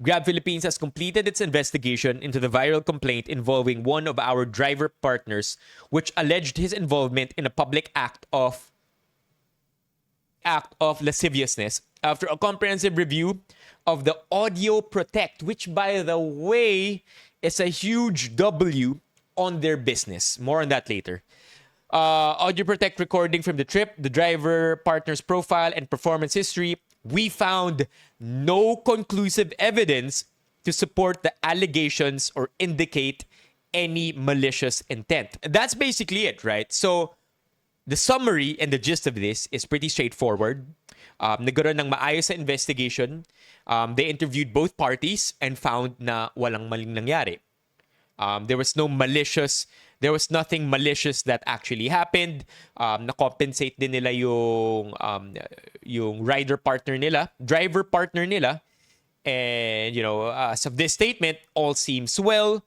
Grab Philippines has completed its investigation into the viral complaint involving one of our driver partners, which alleged his involvement in a public act of lasciviousness. After a comprehensive review of the audio protect, which by the way is a huge W on their business. More on that later. Audio protect recording from the trip, the driver partner's profile and performance history, we found no conclusive evidence to support the allegations or indicate any malicious intent. That's basically it, right? So the summary and the gist of this is pretty straightforward. Nagkaroon ng maayos sa investigation. They interviewed both parties and found na walang maling nangyari. There was nothing malicious that actually happened. Na-compensate din nila yung driver partner nila. And, as of this statement, all seems well.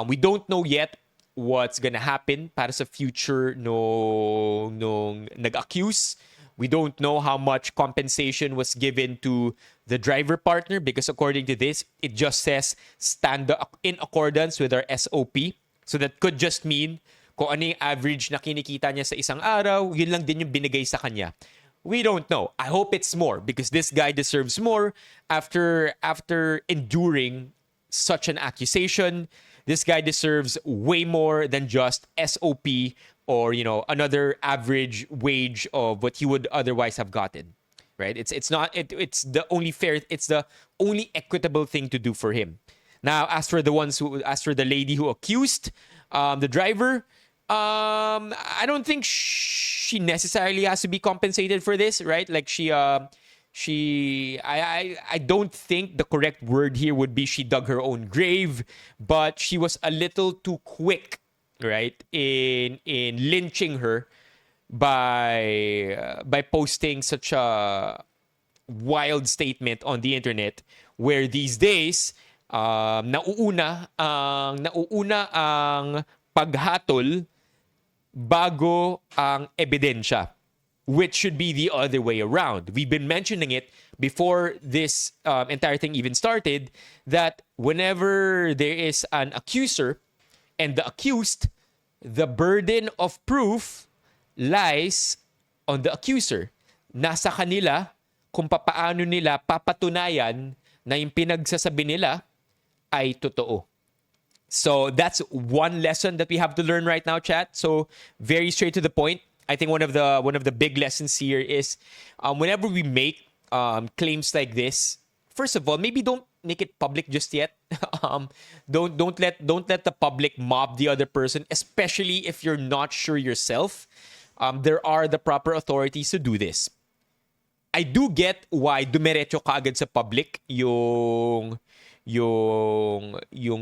We don't know yet what's gonna happen para sa future nung nag-accuse. We don't know how much compensation was given to the driver partner because according to this, it just says stand in accordance with our SOP. So that could just mean kung ano yung average na kinikita niya sa isang araw, yun lang din yung binigay sa kanya. We don't know. I hope it's more because this guy deserves more after enduring such an accusation. This guy deserves way more than just SOP or, another average wage of what he would otherwise have gotten. Right? It's the only equitable thing to do for him. Now, as for the lady who accused the driver, I don't think she necessarily has to be compensated for this, right? Like I don't think the correct word here would be she dug her own grave, but she was a little too quick, right, in lynching her by posting such a wild statement on the internet, where these days nauuna ang paghatol bago ang ebidensya, which should be the other way around. We've been mentioning it before this entire thing even started, that whenever there is an accuser and the accused, the burden of proof lies on the accuser. Nasa kanila kung papaano nila papatunayan na yung pinagsasabi nila ay totoo. So that's one lesson that we have to learn right now, chat. So very straight to the point. I think one of the big lessons here is whenever we make claims like this, first of all, maybe don't make it public just yet. Don't let the public mob the other person, especially if you're not sure yourself. There are the proper authorities to do this. I do get why dumiretso kaagad sa public yung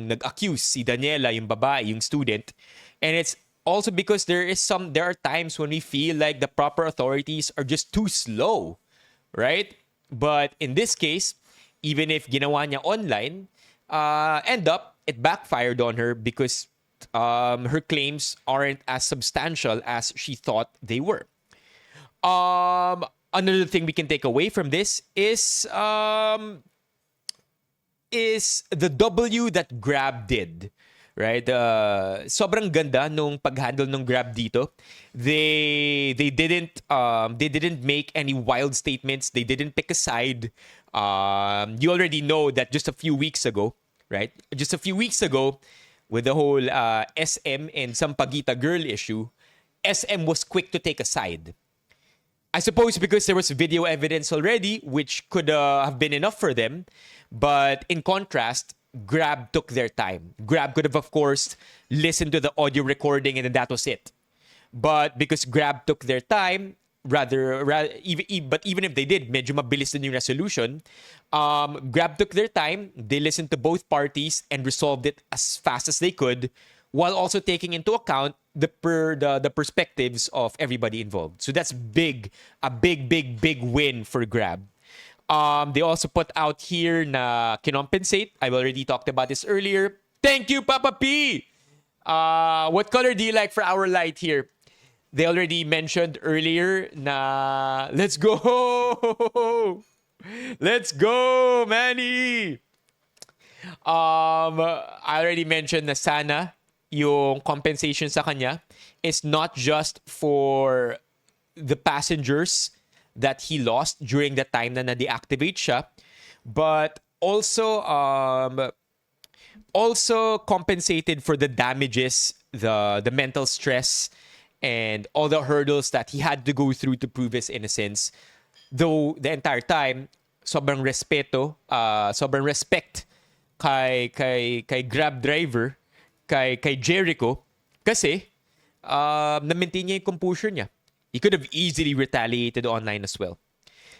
nag-accuse, si Daniela, yung babae, yung student. And it's also because there are times when we feel like the proper authorities are just too slow, right? But in this case, even if ginawa niya online, it backfired on her because her claims aren't as substantial as she thought they were. Another thing we can take away from this is the W that Grab did, right? Sobrang ganda nung pag-handle ng Grab dito. They didn't make any wild statements. They didn't pick a side. You already know that just a few weeks ago, right? Just a few weeks ago, with the whole SM and Sampaguita girl issue, SM was quick to take a side. I suppose because there was video evidence already, which could have been enough for them. But in contrast, Grab took their time. Grab could have, of course, listened to the audio recording and then that was it. But because Grab took their time, but even if they did, medyo mabilis din yung resolution. Grab took their time. They listened to both parties and resolved it as fast as they could, while also taking into account the perspectives of everybody involved. So that's a big win for Grab. They also put out here na kinompensate. I've already talked about this earlier. Thank you, Papa P! What color do you like for our light here? They already mentioned earlier na let's go! Let's go, Manny! I already mentioned na sana yung compensation sa kanya is not just for the passengers that he lost during the time na na-deactivate siya, but also compensated for the damages, the mental stress, and all the hurdles that he had to go through to prove his innocence. Though the entire time, sobrang sobrang respect kay Grab driver, kay Jericho, kasi na-maintain niya yung composure niya. He could have easily retaliated online as well.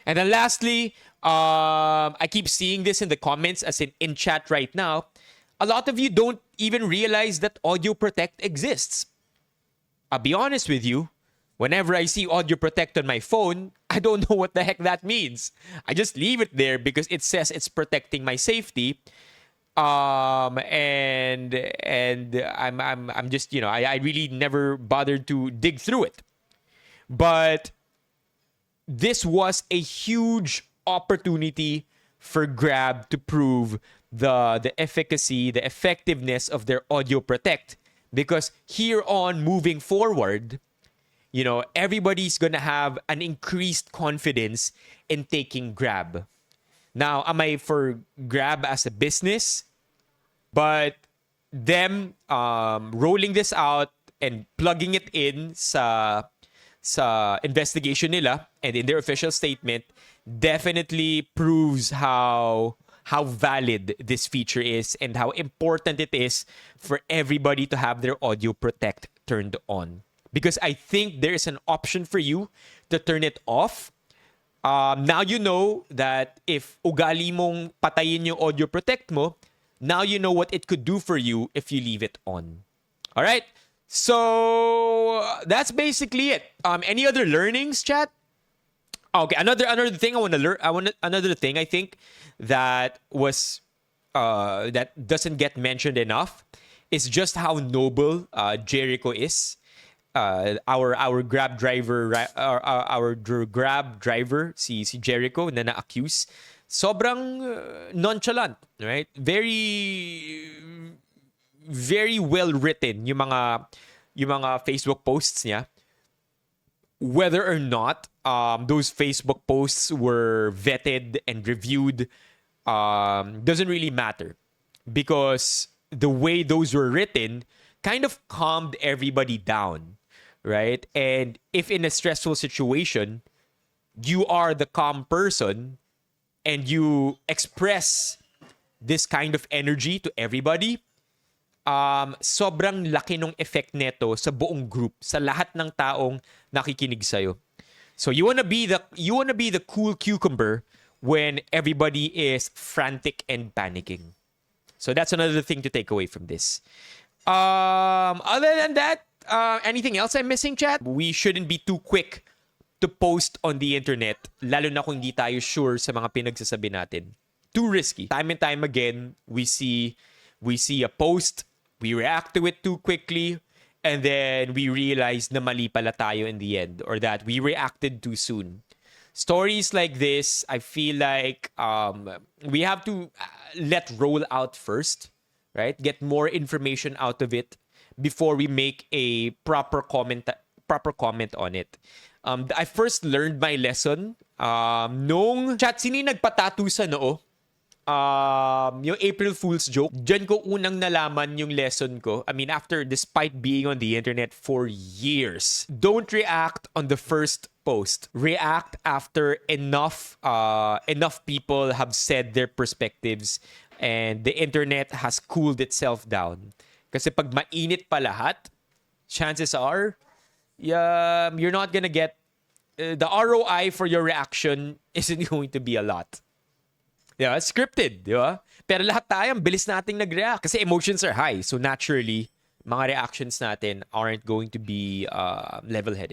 And then lastly, I keep seeing this in the comments, as in chat right now. A lot of you don't even realize that Audio Protect exists. I'll be honest with you, whenever I see Audio Protect on my phone, I don't know what the heck that means. I just leave it there because it says it's protecting my safety. And I'm just, I really never bothered to dig through it. But this was a huge opportunity for Grab to prove the efficacy, the effectiveness of their Audio Protect, because here on moving forward, everybody's gonna have an increased confidence in taking Grab. Now, am I for Grab as a business? But them rolling this out and plugging it in sa investigation nila and in their official statement definitely proves how valid this feature is and how important it is for everybody to have their Audio Protect turned on. Because I think there is an option for you to turn it off. Now you know that if ugali mong patayin yung Audio Protect mo, now you know what it could do for you if you leave it on. All right? So that's basically it. Any other learnings, chat? Okay, another thing I want to learn. Another thing I think that was that doesn't get mentioned enough is just how noble Jericho is. Our Grab driver, our Grab driver, si Jericho na na-accuse, sobrang nonchalant, right? Very very well written yung mga Facebook posts niya. Whether or not those Facebook posts were vetted and reviewed doesn't really matter, because the way those were written kind of calmed everybody down, right? And if in a stressful situation, you are the calm person and you express this kind of energy to everybody, sobrang laki ng effect neto sa buong group, sa lahat ng taong nakikinig sa'yo. So you wanna be the cool cucumber when everybody is frantic and panicking. So that's another thing to take away from this. Other than that, anything else I'm missing, chat? We shouldn't be too quick to post on the internet, lalo na kung hindi tayo sure sa mga pinagsasabi natin. Too risky. Time and time again, we see a post, we react to it too quickly, and then we realize na mali pala tayo in the end, or that we reacted too soon. Stories like this, I feel like we have to let roll out first, right? Get more information out of it before we make a proper comment on it. I first learned my lesson nung chat, sino nagpatattoo sa noo? Yung April Fool's joke, dyan ko unang nalaman yung lesson ko. I mean, despite being on the internet for years, don't react on the first post. React after enough people have said their perspectives and the internet has cooled itself down. Kasi pag mainit pa lahat, chances are, you're not gonna get, the ROI for your reaction isn't going to be a lot. Yeah, scripted, di ba? Pero lahat tayo, bilis nating nag-react kasi emotions are high. So naturally, mga reactions natin aren't going to be level-headed.